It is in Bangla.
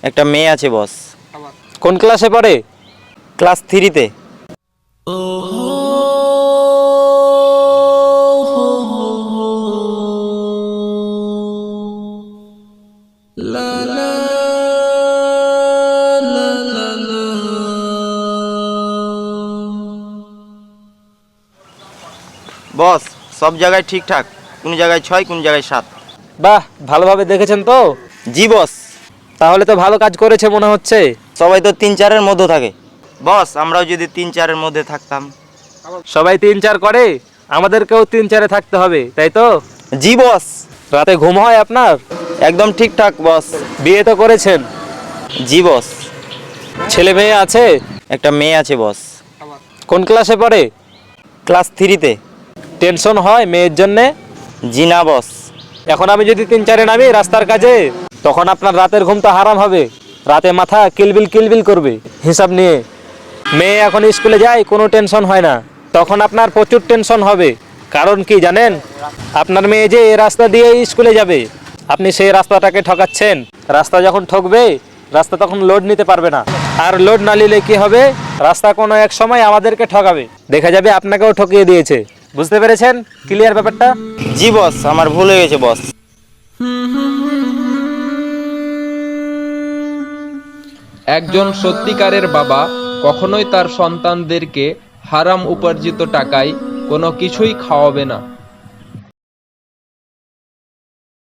একটা মেয়ে আছে বস। কোন ক্লাসে পড়ে? ক্লাস 3-তে। বস, সব জায়গায় ঠিকঠাক, কোন জায়গায় 6, কোন জায়গায় 7। বাহ, ভালোভাবে দেখেছেন তো? জি বস। তাহলে তো ভালো কাজ করেছে মনে হচ্ছে। সবাই তো 3-4-এর মধ্যে থাকে বস, আমরাও যদি 3-4-এর মধ্যে থাকতাম। সবাই 3-4 করে, আমাদেরকেও 3-4-এ থাকতে হবে, তাই তো? জি বস। রাতে ঘুম হয় আপনার? একদম ঠিকঠাক বস। বিয়ে তো করেছেন? জি বস। ছেলে মেয়ে আছে? একটা মেয়ে আছে বস। কোন ক্লাসে পড়ে? ক্লাস 3-তে। টেনশন হয় মেয়ের জন্যে? জি না বস। এখন আমি যদি 3-4-এ নামি রাস্তার কাজে, তখন আপনার রাতের ঘুম তো হারাম হবে। রাতে মাথা কিলবিল কিলবিল করবে হিসাব নিয়ে। মেয়ে এখন স্কুলে যায়, কোনো টেনশন হয় না। তখন আপনার প্রচুর টেনশন হবে। কারণ কি জানেন? আপনার মেয়ে যে এই রাস্তা দিয়ে স্কুলে যাবে, আপনি সেই রাস্তাটাকে ঠকাচ্ছেন। রাস্তা যখন ঠকবে, রাস্তা তখন লোড নিতে পারবে না। আর লোড না নিলে কি হবে? রাস্তা কোনো এক সময় আমাদেরকে ঠকাবে, দেখা যাবে আপনাকেও ঠকিয়ে দিয়েছে। বুঝতে পেরেছেন ক্লিয়ার ব্যাপারটা? জি বস, আমার ভুল হয়ে গেছে বস। একজন সত্যিকারের বাবা কখনোই তার সন্তানদেরকে হারাম উপার্জিত টাকায় কোনো কিছুই খাওয়াবে না।